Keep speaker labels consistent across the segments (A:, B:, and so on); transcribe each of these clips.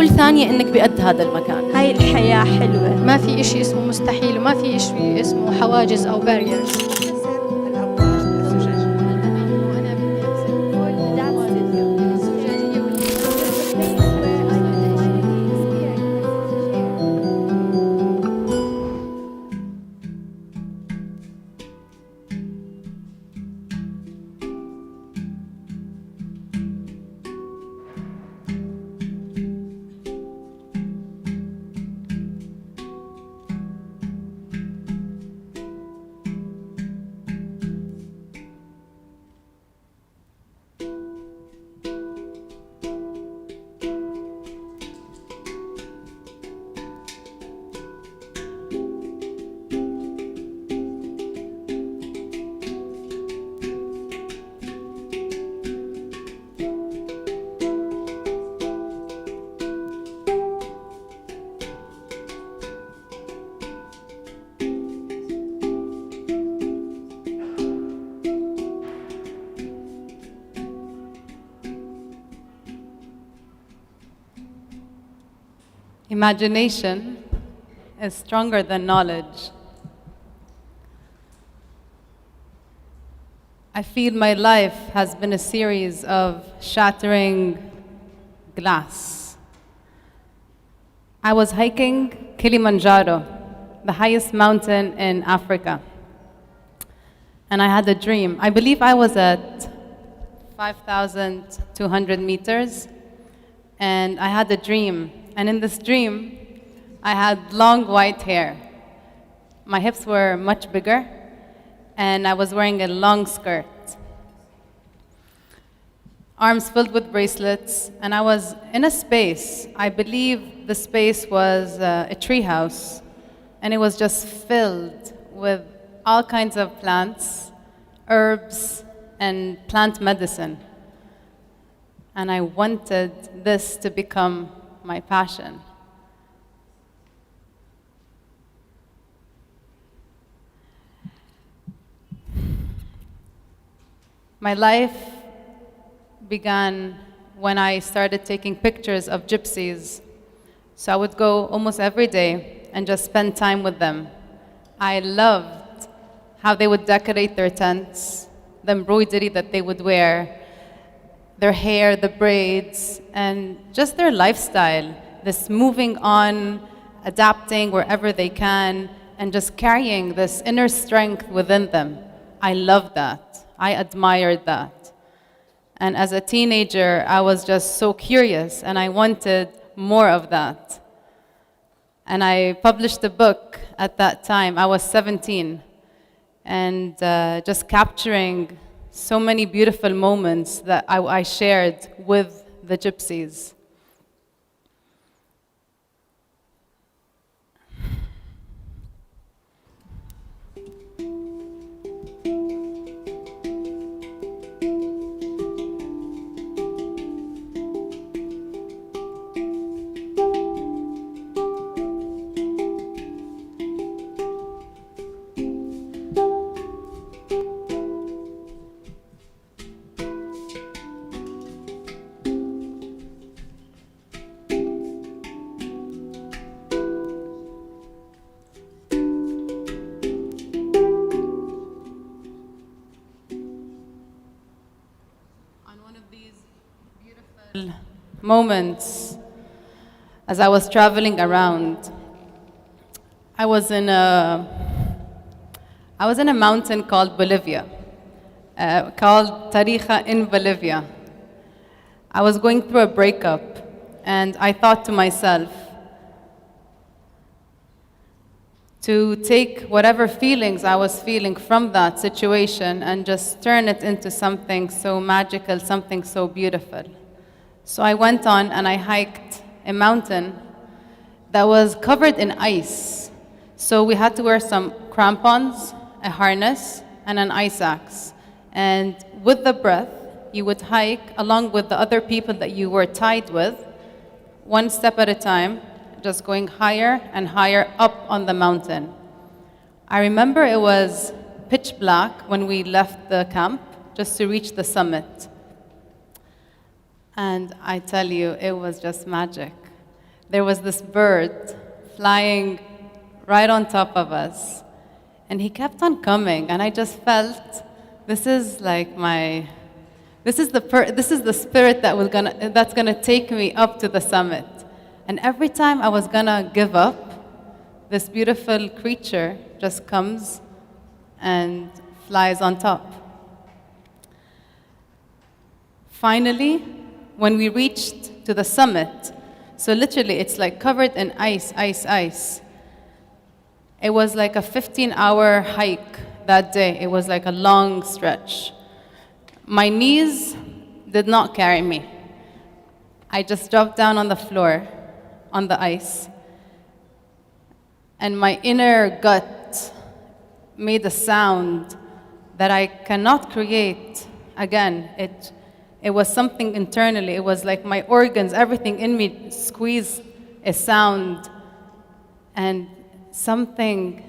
A: كل ثانية إنك بقد هذا المكان.
B: هاي الحياة حلوة،
C: ما في إشي اسمه مستحيل وما في إشي اسمه حواجز أو باريرز.
D: Imagination is stronger than knowledge. I feel my life has been a series of shattering glass. I was hiking Kilimanjaro, the highest mountain in Africa. And I had a dream. I believe I was at 5,200 meters, and I had a dream. And in this dream, I had long white hair. My hips were much bigger, and I was wearing a long skirt. Arms filled with bracelets, and I was in a space. I believe the space was a treehouse, and it was just filled with all kinds of plants, herbs, and plant medicine. And I wanted this to become my passion. My life began when I started taking pictures of gypsies. So I would go almost every day and just spend time with them. I loved how they would decorate their tents, the embroidery that they would wear, their hair, the braids, and just their lifestyle, this moving on, adapting wherever they can, and just carrying this inner strength within them. I loved that. I admired that. And as a teenager, I was just so curious, and I wanted more of that. And I published a book at that time. I was 17, and just capturing so many beautiful moments that I shared with the gypsies. Moments as I was traveling around. I was in a mountain called Bolivia, called Tariqa in Bolivia. I was going through a breakup, and I thought to myself to take whatever feelings I was feeling from that situation and just turn it into something so magical, something so beautiful. So I went on and I hiked a mountain that was covered in ice. So we had to wear some crampons, a harness, and an ice axe. And with the breath, you would hike along with the other people that you were tied with, one step at a time, just going higher and higher up on the mountain. I remember it was pitch black when we left the camp just to reach the summit. And I tell you, it was just magic. there was this bird flying right on top of us. And he kept on coming, and I just felt this is like this is the spirit that's gonna take me up to the summit. And every time I was gonna give up, this beautiful creature just comes and flies on top. Finally, when we reached to the summit, so literally it's like covered in ice, ice, ice. It was like a 15-hour hike that day. It was like a long stretch. My knees did not carry me. I just dropped down on the floor, on the ice, and my inner gut made a sound that I cannot create again. It was something internally. It was like my organs, everything in me squeezed a sound, and something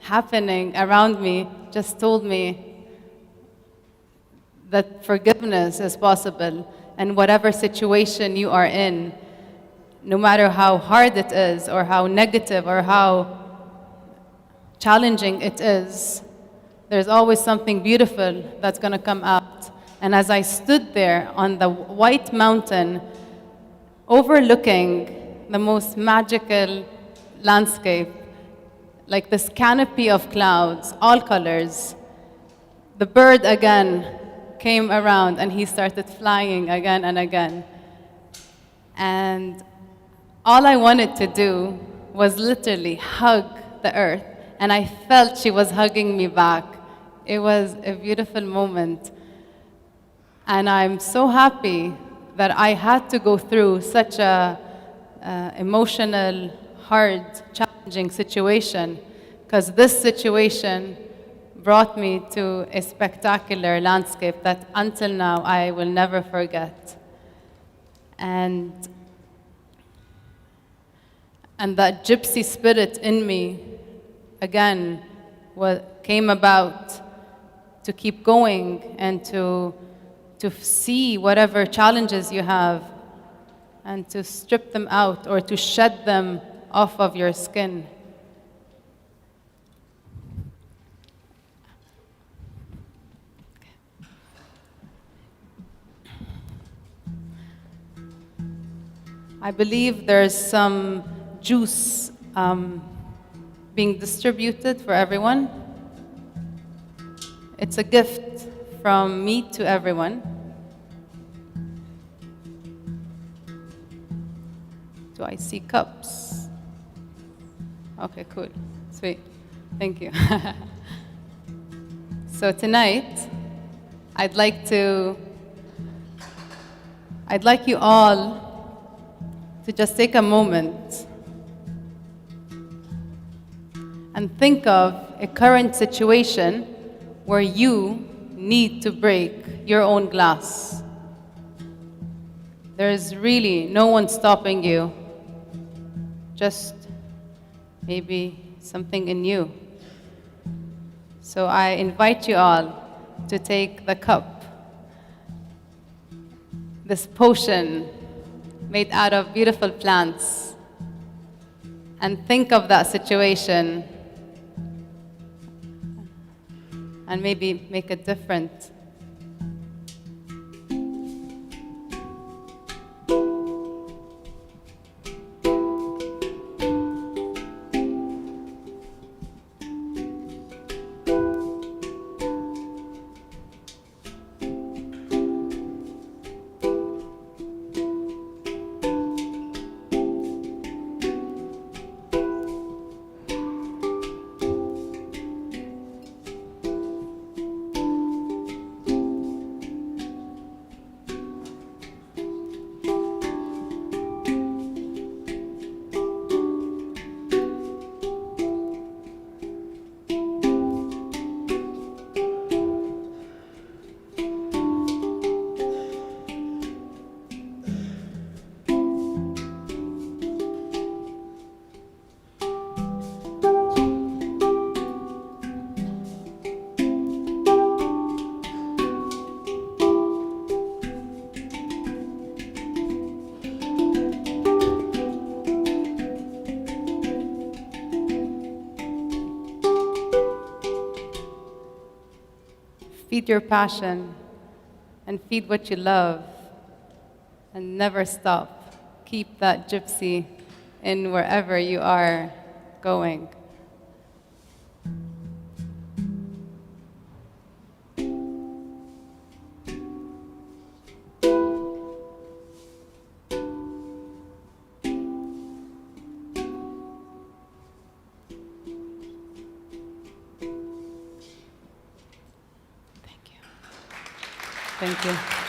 D: happening around me just told me that forgiveness is possible, and whatever situation you are in, no matter how hard it is or how negative or how challenging it is, there's always something beautiful that's going to come out. And as I stood there on the white mountain overlooking the most magical landscape, like this canopy of clouds, all colors, the bird again came around and he started flying again and again. And all I wanted to do was literally hug the earth, and I felt she was hugging me back. It was a beautiful moment. And I'm so happy that I had to go through such a emotional, hard, challenging situation, because this situation brought me to a spectacular landscape that until now I will never forget. And that gypsy spirit in me, again, came about to keep going and to see whatever challenges you have and to strip them out or to shed them off of your skin. I believe there's some juice being distributed for everyone. It's a gift from me to everyone. Do I see cups? Okay, cool, sweet, thank you. So tonight, I'd like you all to just take a moment and think of a current situation where you need to break your own glass. There's really no one stopping you, just maybe something in you. So I invite you all to take the cup, this potion made out of beautiful plants, and think of that situation and maybe make it different. feed your passion, and feed what you love, and never stop. Keep that gypsy in wherever you are going. Thank you.